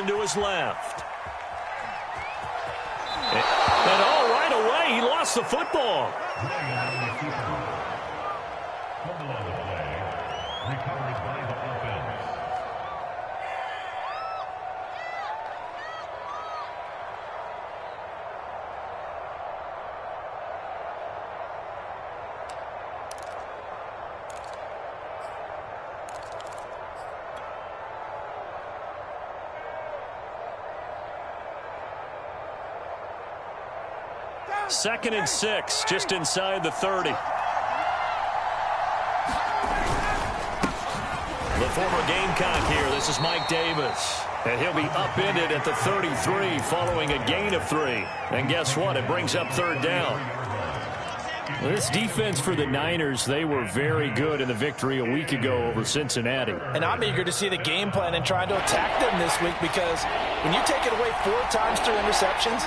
to his left. And all right away, he lost the football. Second and 6, just inside the 30. The former Gamecock here. This is Mike Davis. And he'll be upended at the 33 following a gain of 3. And guess what? It brings up third down. This defense for the Niners, they were very good in the victory a week ago over Cincinnati. And I'm eager to see the game plan and trying to attack them this week, because when you take it away 4 times through interceptions,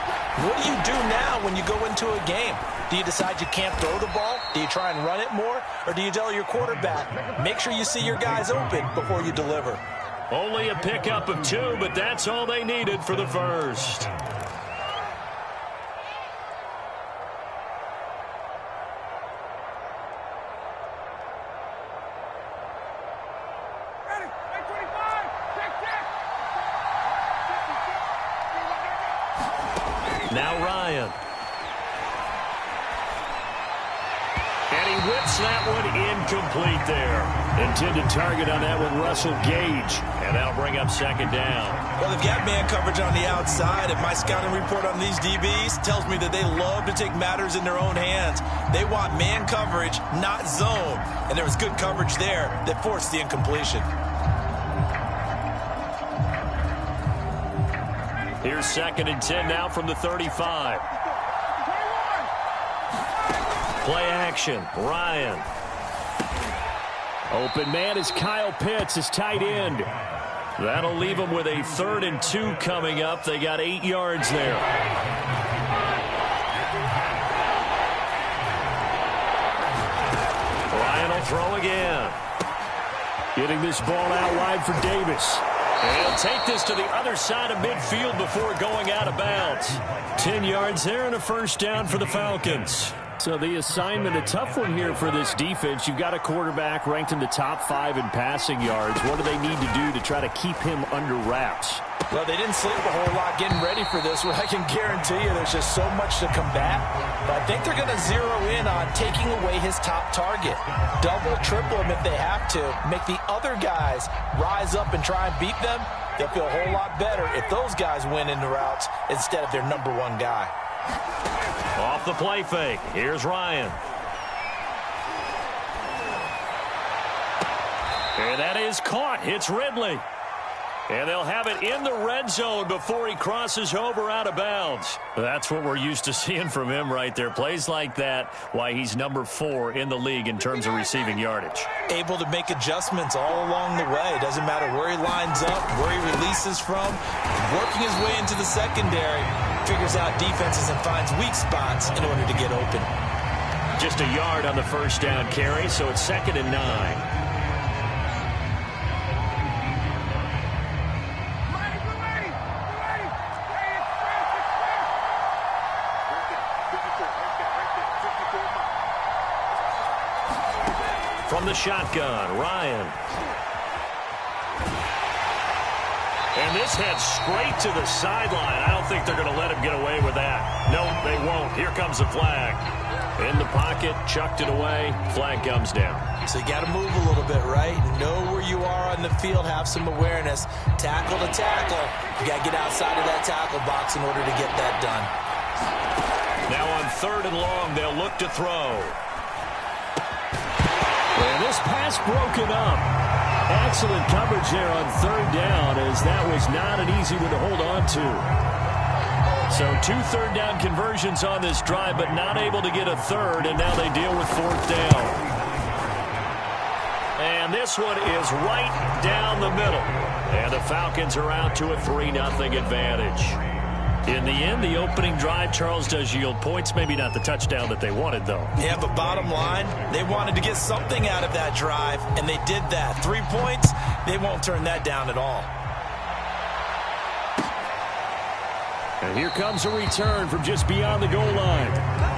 what do you do now when you go into a game? Do you decide you can't throw the ball? Do you try and run it more? Or do you tell your quarterback, make sure you see your guys open before you deliver? Only a pickup of 2, but that's all they needed for the first. Now Ryan. And he whips that one incomplete there. Intended target on that one, Russell Gage. And that'll bring up second down. Well, they've got man coverage on the outside. And my scouting report on these DBs tells me that they love to take matters in their own hands. They want man coverage, not zone. And there was good coverage there that forced the incompletion. Here's second and 10 now from the 35. Play action. Ryan. Open man is Kyle Pitts, his tight end. That'll leave him with a 3rd and 2 coming up. They got 8 yards there. Ryan will throw again. Getting this ball out wide for Davis. And he'll take this to the other side of midfield before going out of bounds. 10 yards there and a first down for the Falcons. So the assignment, a tough one here for this defense. You've got a quarterback ranked in the top 5 in passing yards. What do they need to do to try to keep him under wraps? Well, they didn't sleep a whole lot getting ready for this. Well, I can guarantee you there's just so much to combat. But I think they're going to zero in on taking away his top target. Double, triple him if they have to. Make the other guys rise up and try and beat them. They'll feel a whole lot better if those guys win in the routes instead of their number 1 guy. Off the play fake. Here's Ryan. And that is caught. It's Ridley. And they'll have it in the red zone before he crosses over out of bounds. That's what we're used to seeing from him right there. Plays like that, why he's number 4 in the league in terms of receiving yardage. Able to make adjustments all along the way. Doesn't matter where he lines up, where he releases from. Working his way into the secondary. Figures out defenses and finds weak spots in order to get open. Just a yard on the first down carry, so it's 2nd and 9. From the shotgun, Ryan. And this heads straight to the sideline. I don't think they're going to let him get away with that. No, they won't. Here comes the flag. In the pocket, chucked it away. Flag comes down. So you got to move a little bit, right? Know where you are on the field. Have some awareness. Tackle to tackle. You got to get outside of that tackle box in order to get that done. Now on 3rd and long, they'll look to throw. And this pass broken up. Excellent coverage there on 3rd down, as that was not an easy one to hold on to. So 2 3rd down conversions on this drive, but not able to get a 3rd, and now they deal with 4th down. And this one is right down the middle. And the Falcons are out to a 3-0 advantage. In the end, the opening drive, Charles, does yield points. Maybe not the touchdown that they wanted, though. Yeah, but bottom line, they wanted to get something out of that drive, and they did that. 3 points, they won't turn that down at all. And here comes a return from just beyond the goal line.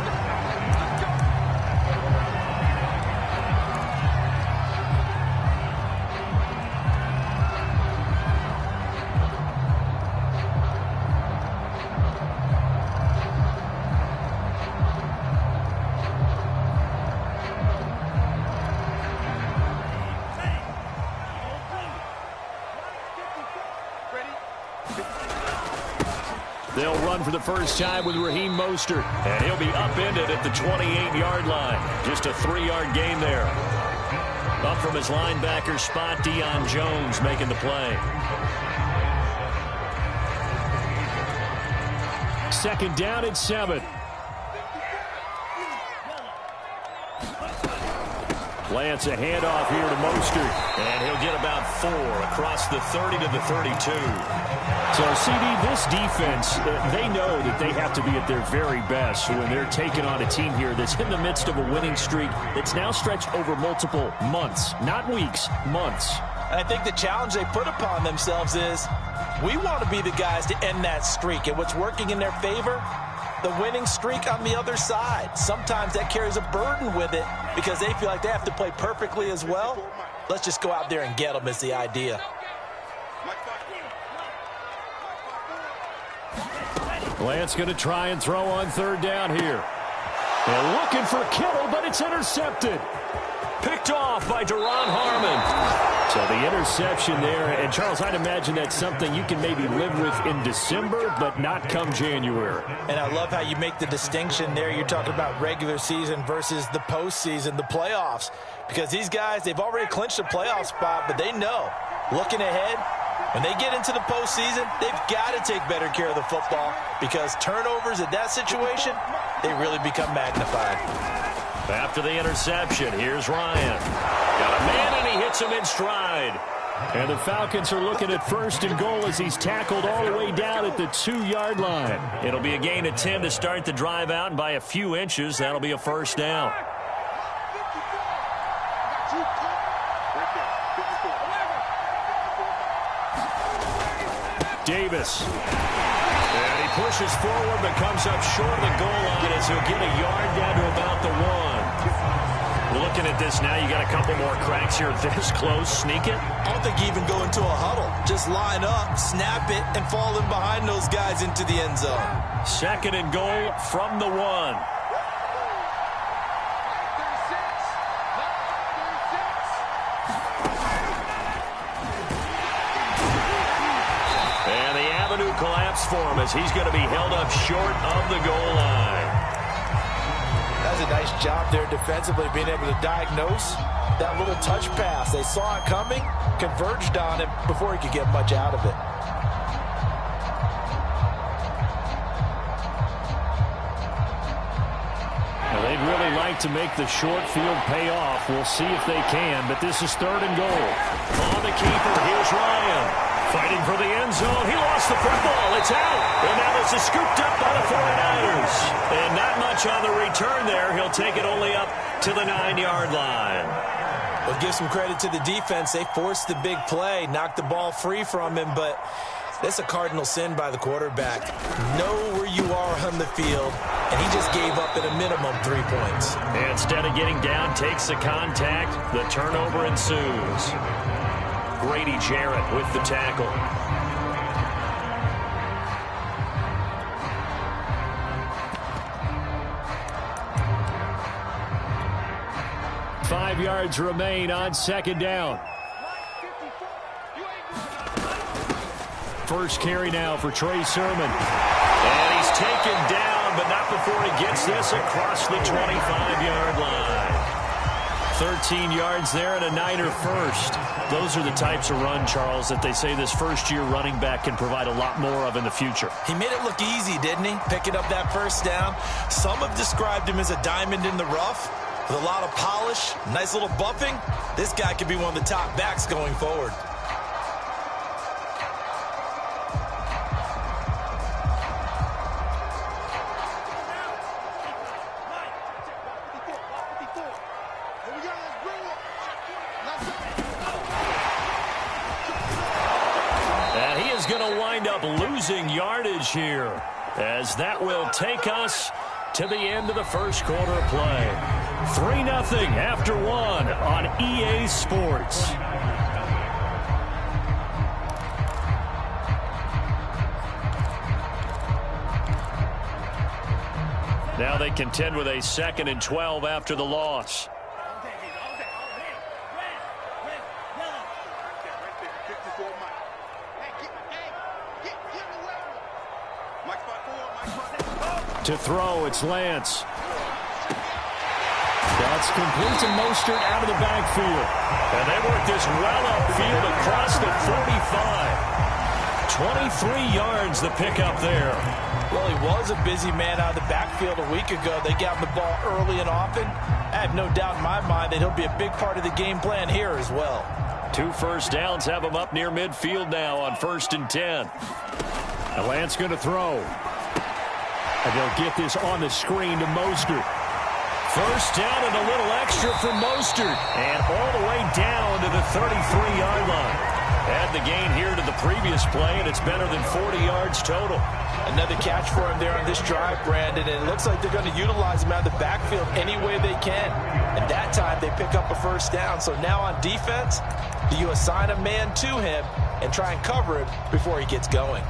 They'll run for the first time with Raheem Mostert. And he'll be upended at the 28-yard line. Just a 3-yard gain there. Up from his linebacker spot, Deion Jones making the play. Second down at 7. Lance a handoff here to Mostert. And he'll get about 4 across the 30 to the 32. So, CD, this defense, they know that they have to be at their very best when they're taking on a team here that's in the midst of a winning streak that's now stretched over multiple months, not weeks, months. I think the challenge they put upon themselves is we want to be the guys to end that streak. And what's working in their favor? The winning streak on the other side. Sometimes that carries a burden with it because they feel like they have to play perfectly as well. Let's just go out there and get them is the idea. Lance going to try and throw on third down here. They're looking for Kittle, but it's intercepted. Picked off by Duron Harmon. So the interception there, and Charles, I'd imagine that's something you can maybe live with in December, but not come January. And I love how you make the distinction there. You're talking about regular season versus the postseason, the playoffs. Because these guys, they've already clinched a playoff spot, but they know, looking ahead, when they get into the postseason, they've got to take better care of the football because turnovers in that situation, they really become magnified. After the interception, here's Ryan. Got a man, and he hits him in stride. And the Falcons are looking at first and goal as he's tackled all the way down at the 2-yard line. It'll be a gain of 10 to start the drive out, and by a few inches, that'll be a first down. Davis. And he pushes forward but comes up short of the goal line as he'll get a yard down to about the 1. Looking at this now, you got a couple more cracks here this close. Sneak it? I don't think you even go into a huddle. Just line up, snap it, and fall in behind those guys into the end zone. Second and goal from the 1. Collapse for him as he's going to be held up short of the goal line. That's a nice job there defensively, being able to diagnose that little touch pass. They saw it coming, converged on him before he could get much out of it. Well, they'd really like to make the short field pay off. We'll see if they can, but this is third and goal. On the keeper, here's Ryan. Fighting for the end zone. He lost the football. It's out. And now this is scooped up by the 49ers. And not much on the return there. He'll take it only up to the 9-yard line. Well, give some credit to the defense. They forced the big play, knocked the ball free from him, but that's a cardinal sin by the quarterback. Know where you are on the field, and he just gave up at a minimum 3 points. And instead of getting down, takes the contact. The turnover ensues. Grady Jarrett with the tackle. Five yards remain on second down. First carry now for Trey Sermon. And he's taken down, but not before he gets this across the 25-yard line. 13 yards there and a Niner first. Those are the types of run, Charles, that they say this first-year running back can provide a lot more of in the future. He made it look easy, didn't he? Picking up that first down. Some have described him as a diamond in the rough with a lot of polish, nice little buffing. This guy could be one of the top backs going forward. And he is going to wind up losing losing yardage here, as that will take us to the end of the first quarter of play. 3-0 after one on EA Sports. Now they contend with a 2nd and 12 after the loss. To throw, it's Lance. That's complete to Mostert out of the backfield. And they work this well upfield across the 45. 23 yards the pickup there. Well, he was a busy man out of the backfield a week ago. They got him the ball early and often. I have no doubt in my mind that he'll be a big part of the game plan here as well. 2 first downs have him up near midfield now on 1st and 10. And Lance going to throw. And they'll get this on the screen to Mostert. First down and a little extra for Mostert. And all the way down to the 33-yard line. Add the gain here to the previous play, and it's better than 40 yards total. Another catch for him there on this drive, Brandon, and it looks like they're going to utilize him out of the backfield any way they can. And that time they pick up a first down. So now on defense, do you assign a man to him and try and cover him before he gets going?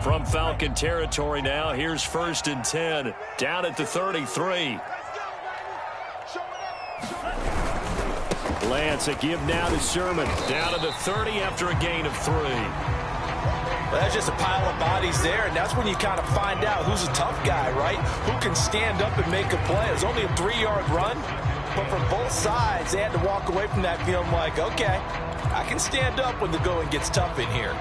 From Falcon territory now, here's 1st and 10, down at the 33. Lance, a give now to Sherman, down to the 30 after a gain of 3. Well, that's just a pile of bodies there, and that's when you kind of find out who's a tough guy, right? Who can stand up and make a play. It was only a 3-yard run, but from both sides, they had to walk away from that feeling like, okay, I can stand up when the going gets tough in here.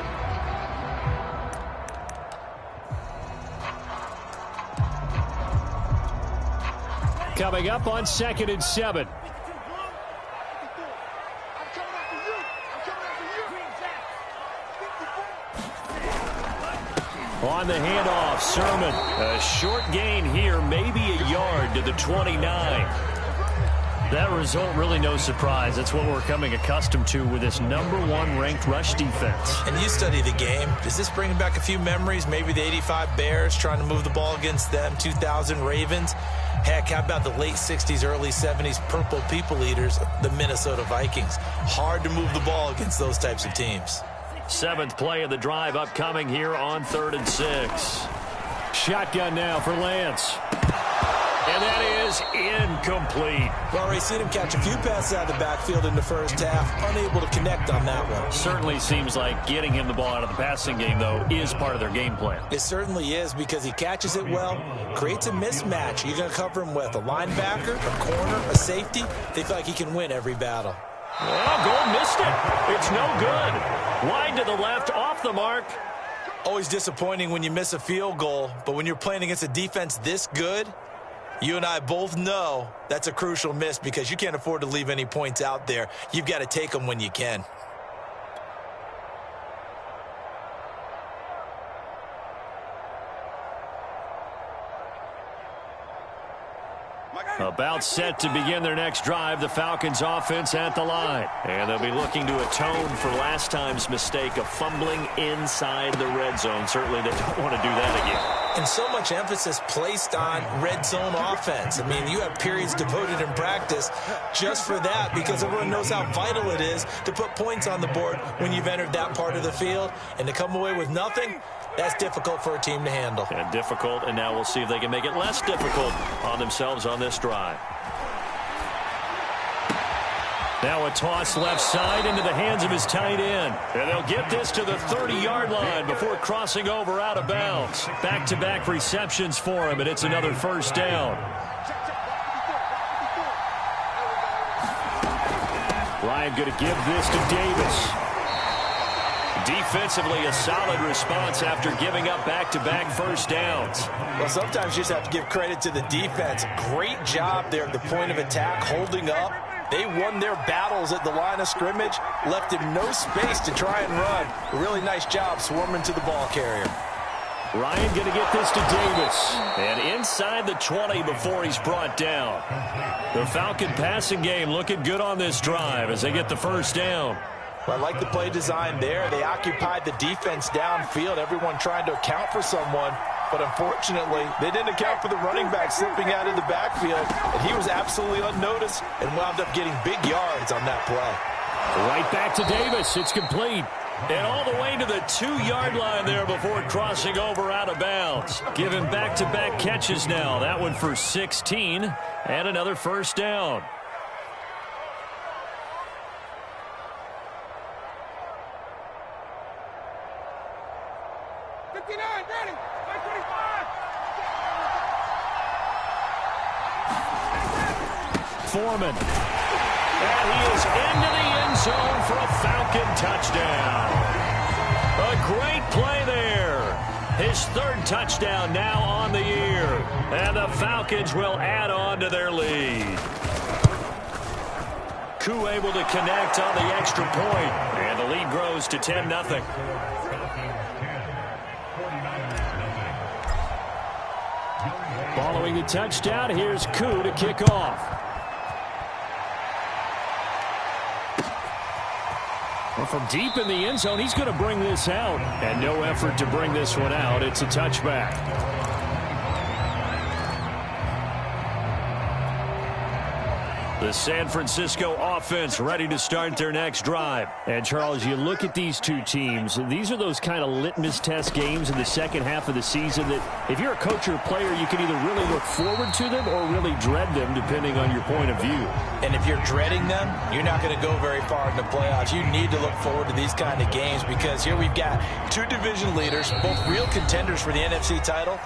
Coming up on 2nd and 7. On the handoff, Sermon. A short gain here, maybe a yard to the 29. That result, really no surprise. That's what we're coming accustomed to with this #1 ranked rush defense. And you study the game. Does this bring back a few memories? Maybe the 85 Bears trying to move the ball against them, 2000 Ravens. Heck, how about the late 60s, early 70s Purple People Eaters, the Minnesota Vikings? Hard to move the ball against those types of teams. 7th play of the drive upcoming here on 3rd and 6. Shotgun now for Lance. And that is incomplete. Well, we've seen him catch a few passes out of the backfield in the first half, unable to connect on that one. Certainly seems like getting him the ball out of the passing game, though, is part of their game plan. It certainly is, because he catches it well, creates a mismatch. You're going to cover him with a linebacker, a corner, a safety. They feel like he can win every battle. Well, Gold missed it. It's no good. Wide to the left, off the mark. Always disappointing when you miss a field goal, but when you're playing against a defense this good, you and I both know that's a crucial miss, because you can't afford to leave any points out there. You've got to take them when you can. About set to begin their next drive, the Falcons offense at the line. And they'll be looking to atone for last time's mistake of fumbling inside the red zone. Certainly they don't want to do that again. And so much emphasis placed on red zone offense. I mean, you have periods devoted in practice just for that, because everyone knows how vital it is to put points on the board when you've entered that part of the field. And to come away with nothing, that's difficult for a team to handle. And difficult, and now we'll see if they can make it less difficult on themselves on this drive. Now a toss left side into the hands of his tight end. And they'll get this to the 30-yard line before crossing over out of bounds. Back-to-back receptions for him, and it's another first down. Ryan going to give this to Davis. Defensively, a solid response after giving up back-to-back first downs. Well, sometimes you just have to give credit to the defense. Great job there at the point of attack, holding up. They won their battles at the line of scrimmage, left him no space to try and run. A really nice job swarming to the ball carrier. Ryan going to get this to Davis. And inside the 20 before he's brought down. The Falcon passing game looking good on this drive as they get the first down. I like the play design there. They occupied the defense downfield, everyone trying to account for someone. But unfortunately, they didn't account for the running back slipping out of the backfield. And he was absolutely unnoticed and wound up getting big yards on that play. Right back to Davis. It's complete. And all the way to the 2-yard line there before crossing over out of bounds. Giving back-to-back catches now. That one for 16 and another first down. Foreman. And he is into the end zone for a Falcon touchdown. A great play there. His third touchdown now on the year. And the Falcons will add on to their lead. Koo able to connect on the extra point. And the lead grows to 10-0. Following the touchdown, here's Koo to kick off. Well, from deep in the end zone, he's going to bring this out. And no effort to bring this one out. It's a touchback. The San Francisco offense ready to start their next drive. And, Charles, you look at these two teams, these are those kind of litmus test games in the second half of the season that if you're a coach or a player, you can either really look forward to them or really dread them, depending on your point of view. And if you're dreading them, you're not going to go very far in the playoffs. You need to look forward to these kind of games because here we've got two division leaders, both real contenders for the NFC title.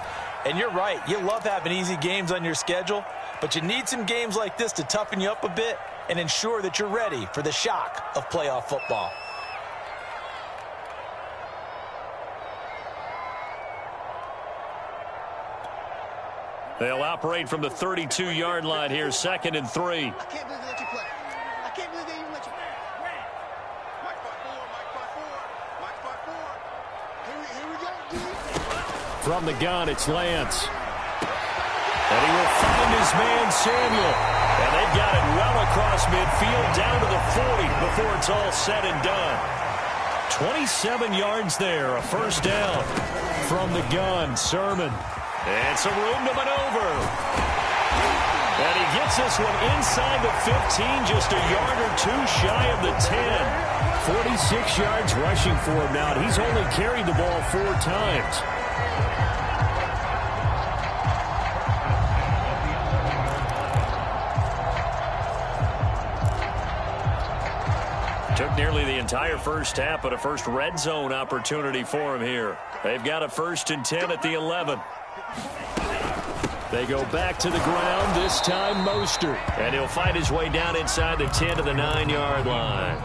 And you're right, you love having easy games on your schedule, but you need some games like this to toughen you up a bit and ensure that you're ready for the shock of playoff football. They'll operate from the 32-yard line here, 2nd and 3. I can't believe they let you play. I can't believe they even let you play. Mike 5-4. Here we go, From the gun, it's Lance. And he will find his man, Samuel. And they've got it well across midfield, down to the 40 before it's all said and done. 27 yards there, a first down. From the gun, Sermon. And some room to maneuver. And he gets this one inside the 15, just a yard or two shy of the 10. 46 yards rushing for him now. He's only carried the ball 4 times. Took nearly the entire first half, but a first red zone opportunity for him here. They've got a 1st and 10 at the 11. They go back to the ground, this time Mostert. And he'll fight his way down inside the 10 to the 9-yard line.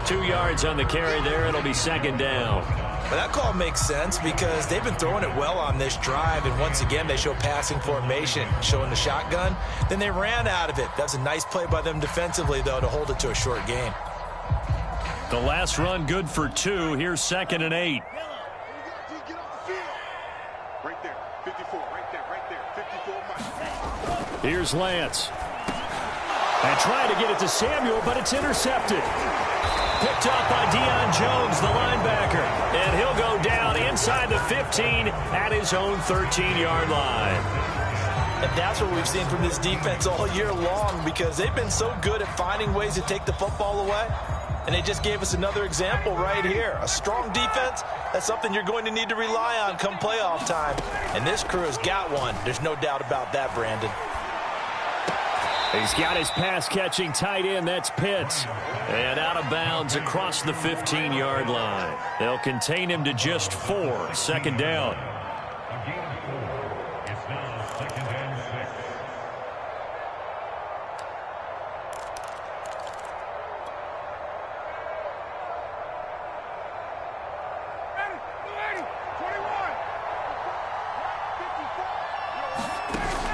2 yards on the carry there. It'll be 2nd down. Well, that call makes sense because they've been throwing it well on this drive, and once again they show passing formation, showing the shotgun. Then they ran out of it. That's a nice play by them defensively, though, to hold it to a short gain. The last run good for 2. Here's 2nd and 8. Get off the field. Right there. 54. Right there. 54. Mike. Here's Lance. And trying to get it to Samuel, but it's intercepted. Picked up by Deion Jones, the linebacker. And he'll go down inside the 15 at his own 13-yard line. And that's what we've seen from this defense all year long because they've been so good at finding ways to take the football away. And they just gave us another example right here. A strong defense, that's something you're going to need to rely on come playoff time. And this crew has got one. There's no doubt about that, Brandon. He's got his pass-catching tight end. That's Pitts. And out of bounds across the 15-yard line. They'll contain him to just 4. 2nd down.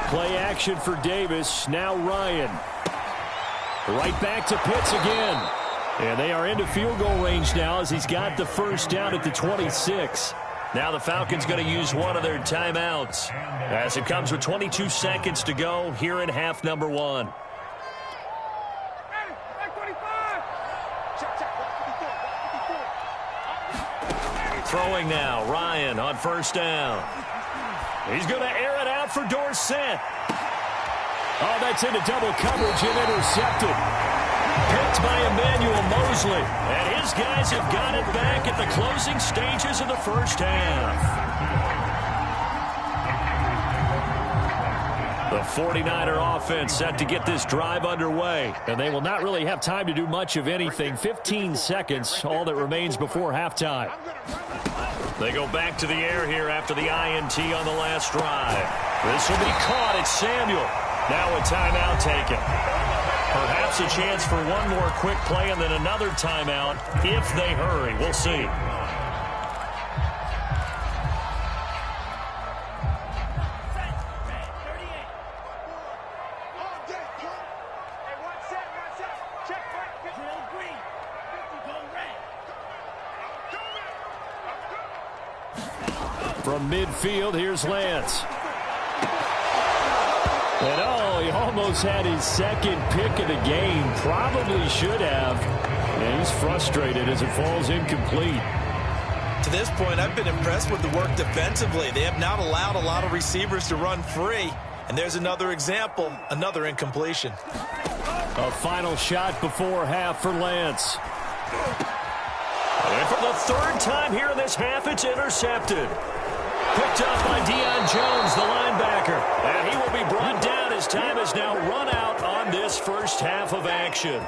Play action for Davis. Now Ryan. Right back to Pitts again. And they are into field goal range now as he's got the first down at the 26. Now the Falcons going to use one of their timeouts as it comes with 22 seconds to go here in half number 1. Throwing now, Ryan on first down. He's going to air it out for Dorsett. Oh, that's into double coverage and intercepted. Picked by Emmanuel Mosley. And his guys have got it back at the closing stages of the first half. The 49er offense set to get this drive underway. And they will not really have time to do much of anything. 15 seconds, all that remains before halftime. They go back to the air here after the INT on the last drive. This will be caught. It's Samuel. Now a timeout taken. Perhaps a chance for one more quick play and then another timeout if they hurry. We'll see. From midfield, here's Lance. And oh, he almost had his second pick of the game. Probably should have. And he's frustrated as it falls incomplete. To this point, I've been impressed with the work defensively. They have not allowed a lot of receivers to run free. And there's another example, another incompletion. A final shot before half for Lance. And for the third time here in this half, it's intercepted. Picked up by Deion Jones, the linebacker. And he will be brought down as time has now run out on this first half of action.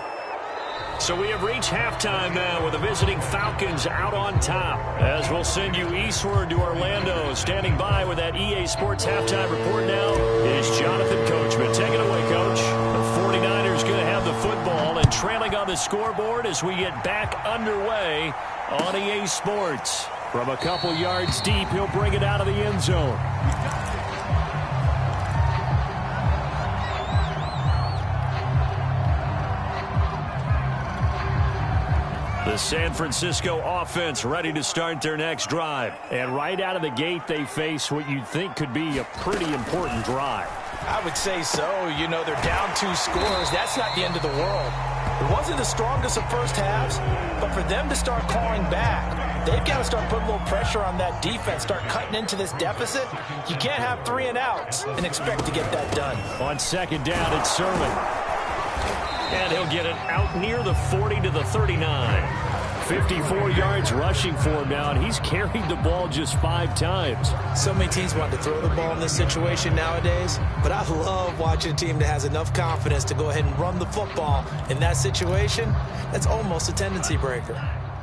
So we have reached halftime now with the visiting Falcons out on top. As we'll send you eastward to Orlando. Standing by with that EA Sports halftime report now is Jonathan Coachman. Take it away, Coach. The 49ers going to have the football and trailing on the scoreboard as we get back underway on EA Sports. From a couple yards deep, he'll bring it out of the end zone. The San Francisco offense ready to start their next drive. And right out of the gate, they face what you'd think could be a pretty important drive. I would say so. You know, they're down 2 scores. That's not the end of the world. It wasn't the strongest of first halves, but for them to start clawing back, they've got to start putting a little pressure on that defense, start cutting into this deficit. You can't have 3 and outs and expect to get that done. On second down, it's Sermon. And he'll get it out near the 40 to the 39. 54 yards rushing for him now, and he's carried the ball just 5 times. So many teams want to throw the ball in this situation nowadays, but I love watching a team that has enough confidence to go ahead and run the football. In that situation, that's almost a tendency breaker.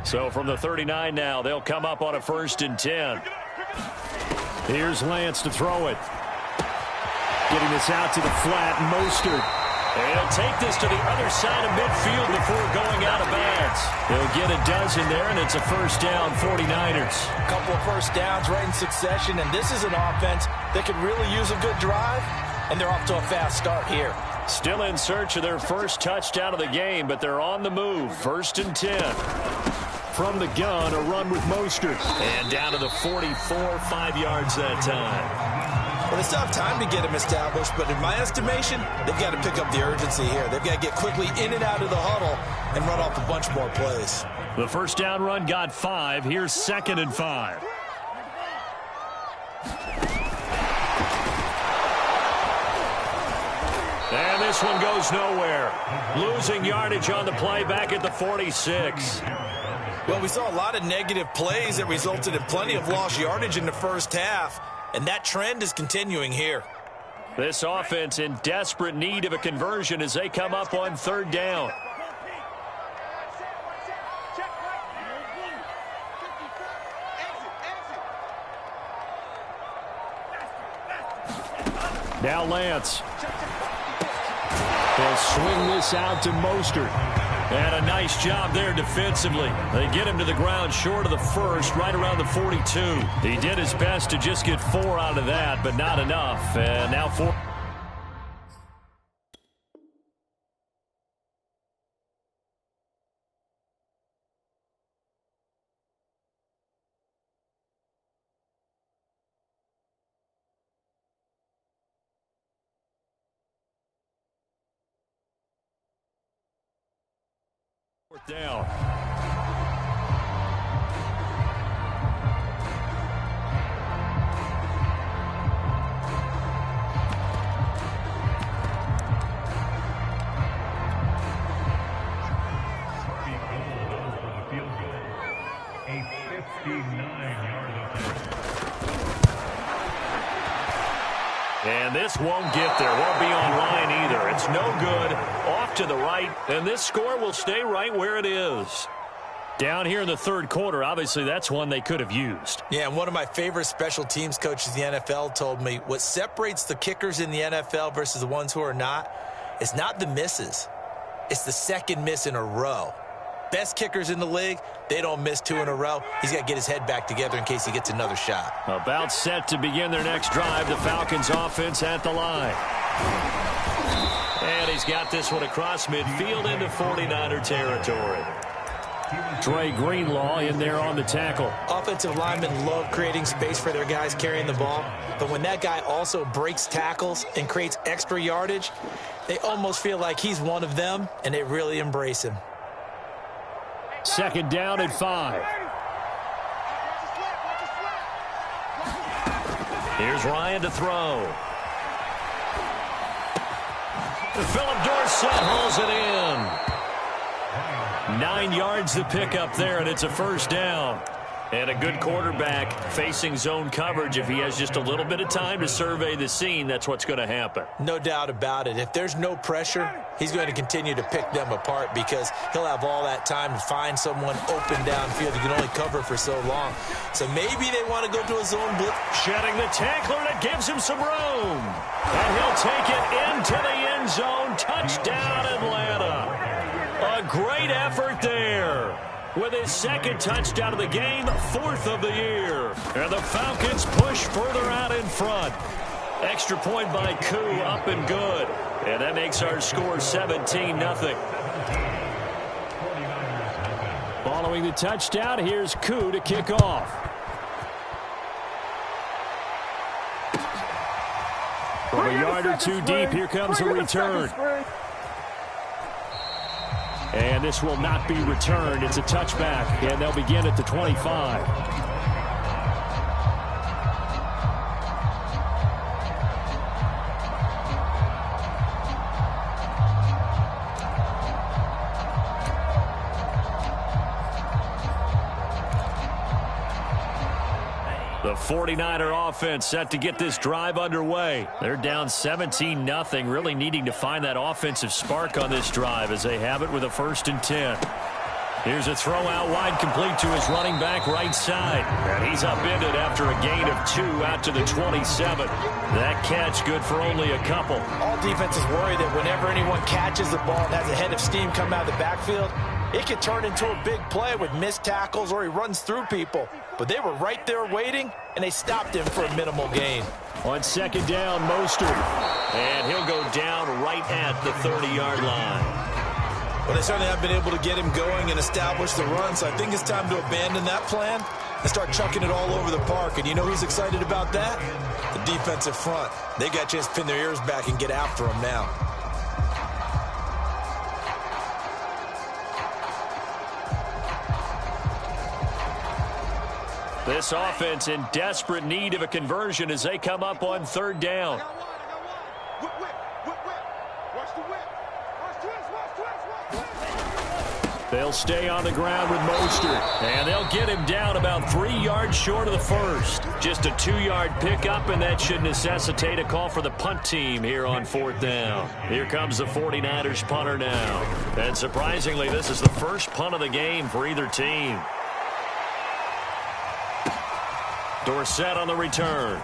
So from the 39 now, they'll come up on a 1st and 10. Here's Lance to throw it. Getting this out to the flat, Mostert. And he'll take this to the other side of midfield before going out of bounds. He'll get a dozen there, and it's a first down, 49ers. A couple of first downs right in succession, and this is an offense that could really use a good drive, and they're off to a fast start here. Still in search of their first touchdown of the game, but they're on the move. 1st and 10. From the gun, a run with Mostert. And down to the 44, 5 yards that time. Well, they still have time to get him established, but in my estimation, they've got to pick up the urgency here. They've got to get quickly in and out of the huddle and run off a bunch more plays. The first down run got 5. Here's 2nd and 5. And this one goes nowhere. Losing yardage on the play back at the 46. Well, we saw a lot of negative plays that resulted in plenty of lost yardage in the first half. And that trend is continuing here. This offense in desperate need of a conversion as they come up on 3rd down. Now Lance. They'll swing this out to Mostert. And a nice job there defensively. They get him to the ground short of the first, right around the 42. He did his best to just get 4 out of that, but not enough. And now 4. Down. And this won't get there. Won't be on line either. It's no good. Off to the right. And this score will stay right where it is. Down here in the third quarter, obviously that's one they could have used. Yeah, and one of my favorite special teams coaches in the NFL told me what separates the kickers in the NFL versus the ones who are not is not the misses. It's the second miss in a row. Best kickers in the league, they don't miss two in a row. He's got to get his head back together in case he gets another shot. About set to begin their next drive. The Falcons offense at the line. And he's got this one across midfield into 49er territory. Trey Greenlaw in there on the tackle. Offensive linemen love creating space for their guys carrying the ball. But when that guy also breaks tackles and creates extra yardage, they almost feel like he's one of them, and they really embrace him. Second down and 5. Here's Ryan to throw. Philip Dorsett hauls it in. 9 yards to pick up there, and it's a first down. And a good quarterback facing zone coverage. If he has just a little bit of time to survey the scene, that's what's going to happen. No doubt about it. If there's no pressure, he's going to continue to pick them apart because he'll have all that time to find someone open downfield. He can only cover for so long. So maybe they want to go to a zone blitz. Shedding the tackler that gives him some room. And he'll take it into the end zone. Touchdown, Atlanta. A great effort there. With his second touchdown of the game, 4th of the year. And the Falcons push further out in front. Extra point by Koo, up and good. And that makes our score 17-0. Following the touchdown, here's Koo to kick off. From a yard or two deep, here comes a return. And this will not be returned. It's a touchback, and they'll begin at the 25. The 49er offense set to get this drive underway. They're down 17-0, really needing to find that offensive spark on this drive as they have it with a 1st and 10. Here's a throw out wide, complete to his running back right side. And he's upended after a gain of 2 out to the 27. That catch good for only a couple. All defenses worry that whenever anyone catches the ball and has a head of steam come out of the backfield, it could turn into a big play with missed tackles or he runs through people. But they were right there waiting, and they stopped him for a minimal gain. On second down, Mostert. And he'll go down right at the 30-yard line. Well, they certainly have been able to get him going and establish the run, so I think it's time to abandon that plan and start chucking it all over the park. And you know who's excited about that? The defensive front. They got a chance to pin their ears back and get after him now. This offense in desperate need of a conversion as they come up on 3rd down. They'll stay on the ground with Mostert. And they'll get him down about 3 yards short of the first. Just a 2-yard pickup, and that should necessitate a call for the punt team here on 4th down. Here comes the 49ers punter now. And surprisingly, this is the first punt of the game for either team. Dorsett on the return.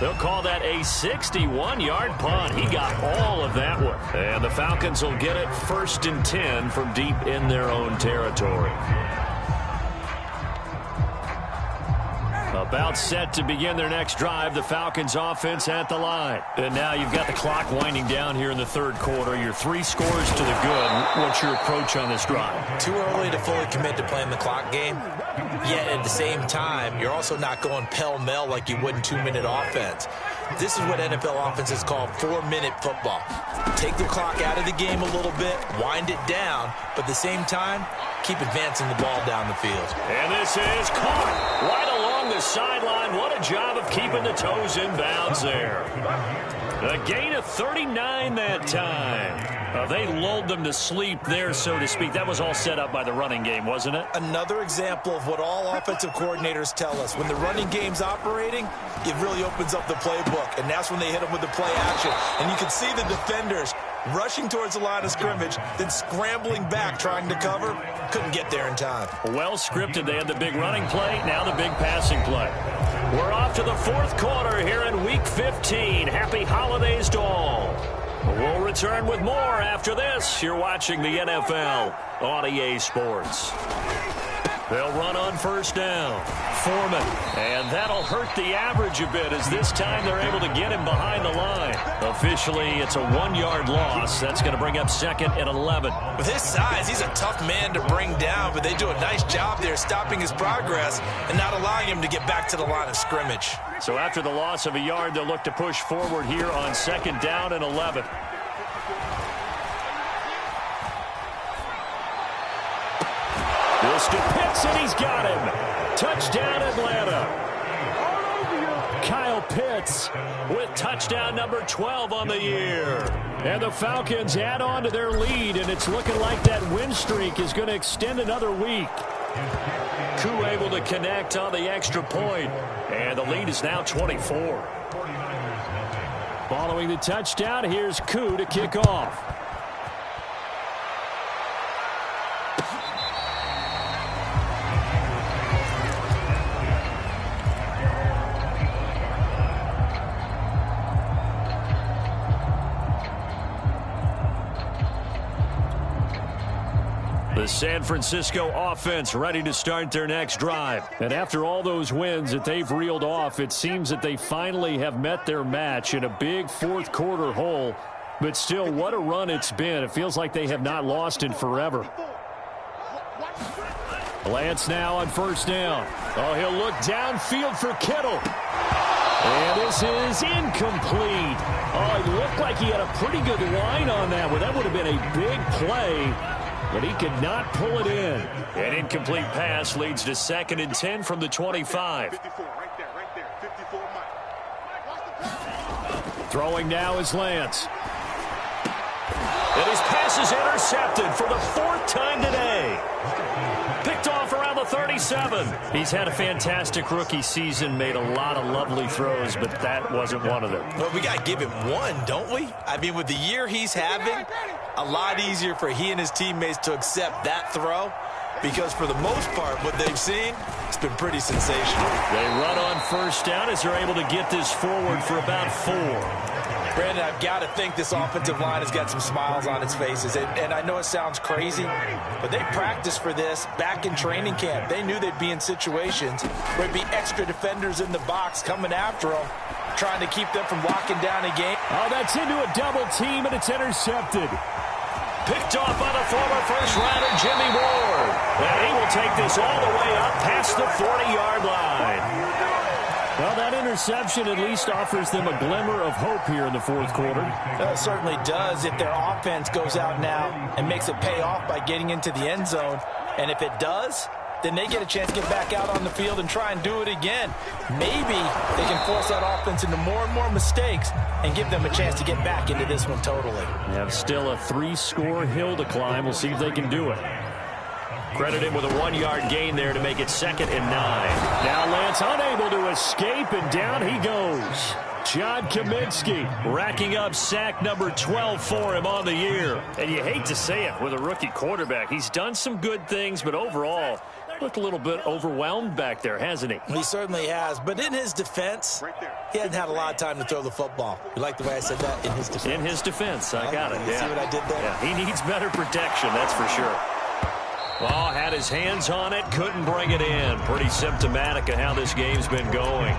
They'll call that a 61-yard punt. He got all of that one. And the Falcons will get it 1st and 10 from deep in their own territory. About set to begin their next drive. The Falcons offense at the line. And now you've got the clock winding down here in the 3rd quarter. You're 3 scores to the good. What's your approach on this drive? Too early to fully commit to playing the clock game. Yet at the same time, you're also not going pell-mell like you would in 2-minute offense. This is what NFL offenses call 4-minute football. Take the clock out of the game a little bit, wind it down, but at the same time, keep advancing the ball down the field. And this is caught right along the sideline. What a job of keeping the toes in bounds there. A gain of 39 that time. They lulled them to sleep there, so to speak. That was all set up by the running game, wasn't it? Another example of what all offensive coordinators tell us. When the running game's operating, it really opens up the playbook, and that's when they hit them with the play action. And you can see the defenders rushing towards the line of scrimmage, then scrambling back trying to cover. Couldn't get there in time. Well scripted. They had the big running play, now the big passing play. We're off to the fourth quarter here in Week 15. Happy holidays to all. We'll return with more after this. You're watching the NFL on EA Sports. They'll run on first down. Foreman. And that'll hurt the average a bit as this time they're able to get him behind the line. Officially, it's a 1-yard loss. That's going to bring up 2nd and 11. With his size, he's a tough man to bring down, but they do a nice job there stopping his progress and not allowing him to get back to the line of scrimmage. So after the loss of a yard, they'll look to push forward here on 2nd down and 11. This to Pitts, and he's got him. Touchdown, Atlanta. Kyle Pitts with touchdown number 12 on the year. And the Falcons add on to their lead, and it's looking like that win streak is going to extend another week. Koo able to connect on the extra point, and the lead is now 24. Following the touchdown, here's Koo to kick off. The San Francisco offense ready to start their next drive. And after all those wins that they've reeled off, it seems that they finally have met their match in a big fourth quarter hole. But still, what a run it's been. It feels like they have not lost in forever. Lance now on first down. Oh, he'll look downfield for Kittle. And this is incomplete. Oh, it looked like he had a pretty good line on that one. That would have been a big play. But he could not pull it in. An incomplete pass leads to 2nd and 10 from the 25. 54, right there, 54 Mike. Throwing now is Lance. And his pass is intercepted for the 4th time today. Picked off around the 37. He's had a fantastic rookie season, made a lot of lovely throws, but that wasn't one of them. Well, we got to give him one, don't we? I mean, with the year he's having, a lot easier for he and his teammates to accept that throw because for the most part, what they've seen, it's been pretty sensational. They run on first down as they're able to get this forward for about 4. Brandon, I've got to think this offensive line has got some smiles on its faces. And I know it sounds crazy, but they practiced for this back in training camp. They knew they'd be in situations where there'd be extra defenders in the box coming after them, trying to keep them from locking down a game. Oh, that's into a double team, and it's intercepted. Picked off by the former first-rounder Jimmy Ward. And he will take this all the way up past the 40-yard line. Well, that interception at least offers them a glimmer of hope here in the fourth quarter. It certainly does if their offense goes out now and makes it pay off by getting into the end zone. And if it does, then they get a chance to get back out on the field and try and do it again. Maybe they can force that offense into more and more mistakes and give them a chance to get back into this one totally. They have still a 3-score hill to climb. We'll see if they can do it. Credit him with a 1-yard gain there to make it 2nd and 9. Now Lance unable to escape, and down he goes. John Kaminsky racking up sack number 12 for him on the year. And you hate to say it with a rookie quarterback. He's done some good things, but overall, looked a little bit overwhelmed back there, hasn't he? He certainly has. But in his defense, he hasn't had a lot of time to throw the football. You like the way I said that? In his defense. In his defense. I got it. You see what I did there? Yeah, he needs better protection, that's for sure. Well, had his hands on it, couldn't bring it in. Pretty symptomatic of how this game's been going.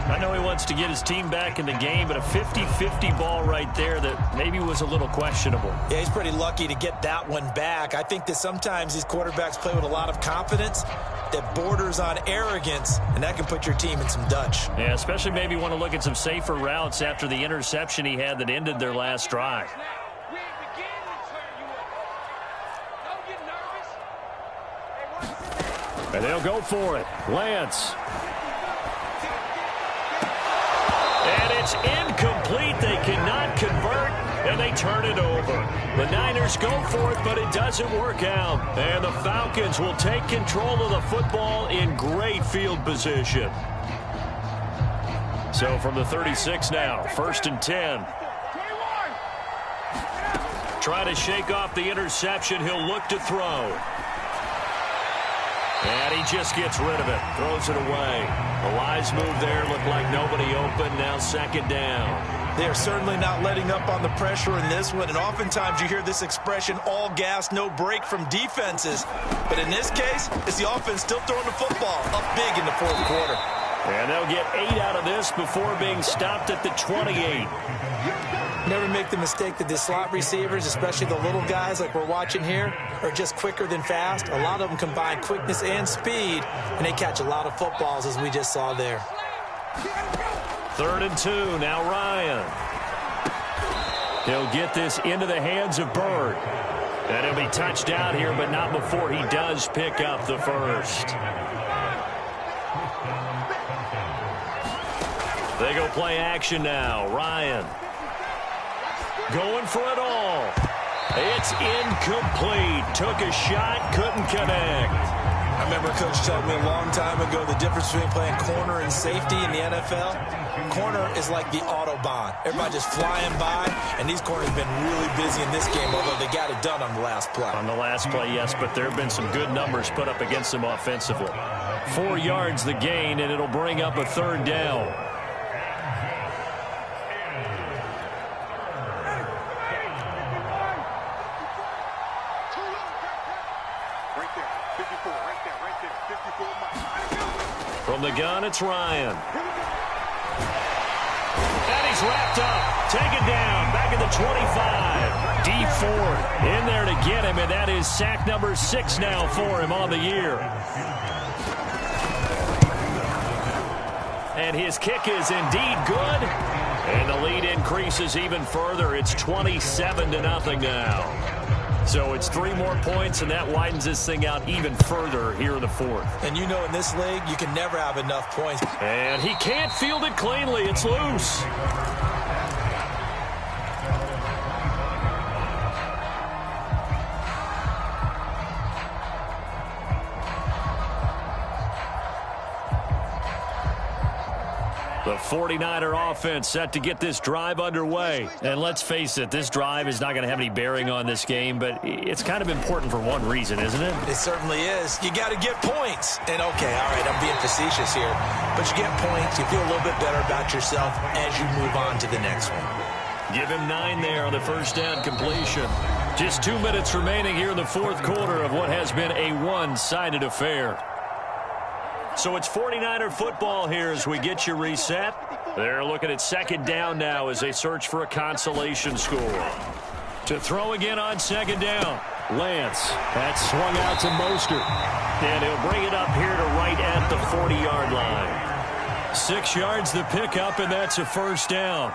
I know he wants to get his team back in the game, but a 50-50 ball right there that maybe was a little questionable. Yeah, he's pretty lucky to get that one back. I think that sometimes these quarterbacks play with a lot of confidence that borders on arrogance, and that can put your team in some Dutch. Yeah, especially maybe want to look at some safer routes after the interception he had that ended their last drive. And they'll go for it. Lance. And it's incomplete. They cannot convert, and they turn it over. The Niners go for it, but it doesn't work out. And the Falcons will take control of the football in great field position. So from the 36 now, 1st and 10. Try to shake off the interception. He'll look to throw. And he just gets rid of it. Throws it away. The wise move there. Looked like nobody open. Now 2nd down. They're certainly not letting up on the pressure in this one. And oftentimes you hear this expression, all gas, no break from defenses. But in this case, it's the offense still throwing the football up big in the 4th quarter. And they'll get 8 out of this before being stopped at the 28. Never make the mistake that the slot receivers, especially the little guys like we're watching here, are just quicker than fast. A lot of them combine quickness and speed, and they catch a lot of footballs, as we just saw there. 3rd and 2. Now Ryan. He'll get this into the hands of Bird. And he'll be touched out here, but not before he does pick up the first. They go play action now. Ryan. Going for it all. It's incomplete. Took a shot, couldn't connect. I remember Coach telling me a long time ago the difference between playing corner and safety in the NFL. Corner is like the Autobahn. Everybody just flying by, and these corners have been really busy in this game, although they got it done on the last play. On the last play, yes, but there have been some good numbers put up against them offensively. 4 yards the gain, and it'll bring up a 3rd down. From the gun, it's Ryan. And he's wrapped up. Taken down. Back at the 25. Dee Ford in there to get him, and that is sack number 6 now for him on the year. And his kick is indeed good. And the lead increases even further. It's 27-0 now. So it's 3 more points, and that widens this thing out even further here in the 4th. And you know in this league, you can never have enough points. And he can't field it cleanly. It's loose. The 49er offense set to get this drive underway. And let's face it, this drive is not going to have any bearing on this game, but it's kind of important for one reason, isn't it? It certainly is. You got to get points. And, okay, all right, I'm being facetious here. But you get points, you feel a little bit better about yourself as you move on to the next one. Give him 9 there on the 1st down completion. Just 2 minutes remaining here in the 4th quarter of what has been a one-sided affair. So it's 49er football here as we get you reset. They're looking at 2nd down now as they search for a consolation score. To throw again on 2nd down. Lance. That's swung out to Mostert. And he'll bring it up here to right at the 40-yard line. 6 yards the pickup, and that's a 1st down.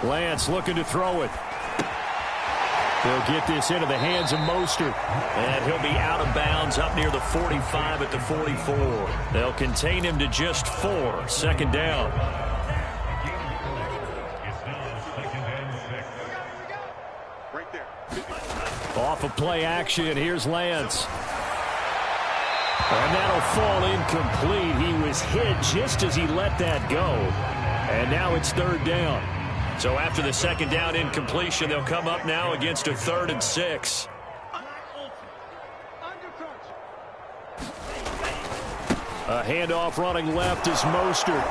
Lance looking to throw it. They'll get this into the hands of Mostert. And he'll be out of bounds up near the 45 at the 44. They'll contain him to just 4. 2nd down. Off of play action, here's Lance. And that'll fall incomplete. He was hit just as he let that go. And now it's 3rd down. So after the 2nd down incompletion, they'll come up now against a 3rd and 6. A handoff running left is Mostert.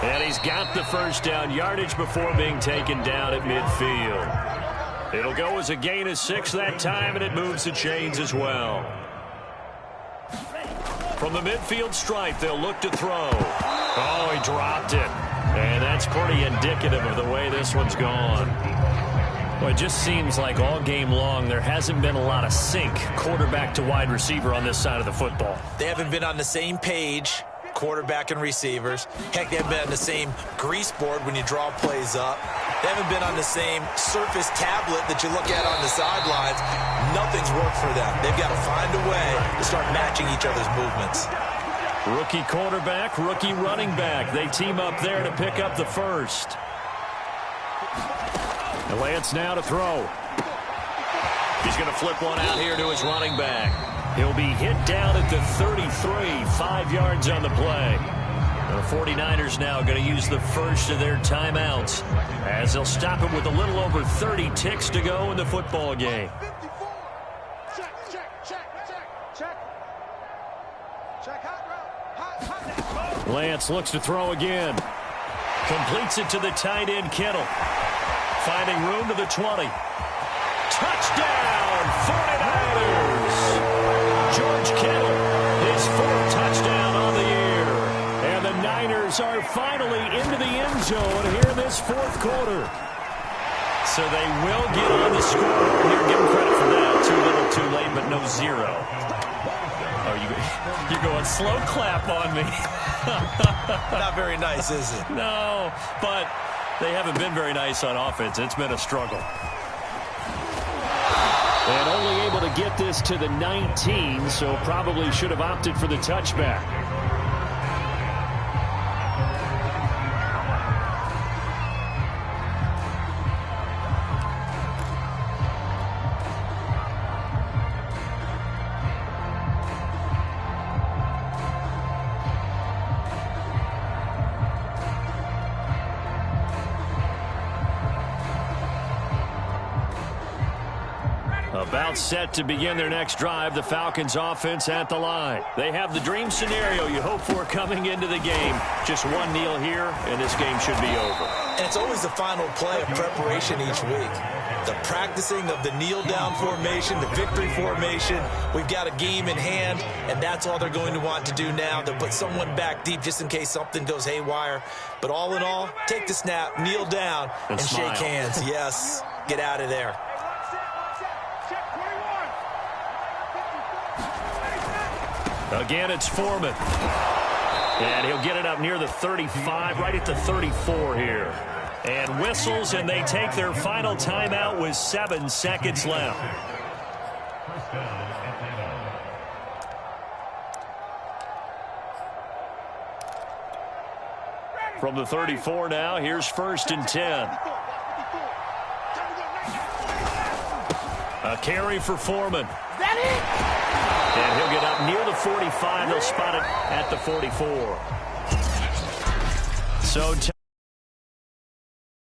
And he's got the 1st down yardage before being taken down at midfield. It'll go as a gain of 6 that time, and it moves the chains as well. From the midfield stripe, they'll look to throw. Oh, he dropped it. And that's pretty indicative of the way this one's gone. Well, it just seems like all game long there hasn't been a lot of sync quarterback to wide receiver on this side of the football. They haven't been on the same page, quarterback and receivers. Heck, they haven't been on the same grease board when you draw plays up. They haven't been on the same surface tablet that you look at on the sidelines. Nothing's worked for them. They've got to find a way to start matching each other's movements. Rookie quarterback, rookie running back. They team up there to pick up the first. Lance now to throw. He's going to flip one out here to his running back. He'll be hit down at the 33, 5 yards on the play. The 49ers now going to use the first of their timeouts as they'll stop him with a little over 30 ticks to go in the football game. Lance looks to throw again. Completes it to the tight end, Kittle. Finding room to the 20. Touchdown, 49ers! George Kittle, his fourth touchdown on the year. And the Niners are finally into the end zone here in this fourth quarter. So they will get on the scoreboard here. Give them credit for that. Too little, too late, but no zero. Oh, you're going slow clap on me. Not very nice, is it? No, but they haven't been very nice on offense. It's been a struggle. And only able to get this to the 19, so probably should have opted for the touchback. About set to begin their next drive, the Falcons offense at the line. They have the dream scenario you hope for coming into the game. Just one kneel here, and this game should be over. And it's always the final play of preparation each week. The practicing of the kneel-down formation, the victory formation. We've got a game in hand, and that's all they're going to want to do now. They'll put someone back deep just in case something goes haywire. But all in all, take the snap, kneel down, and shake hands. Yes, get out of there. Again, it's Foreman. And he'll get it up near the 35, right at the 34 here. And whistles, and they take their final timeout with 7 seconds left. From the 34 now, here's 1st and 10. A carry for Foreman. Is that it? And he'll get up near the 45. They'll spot it at the 44. So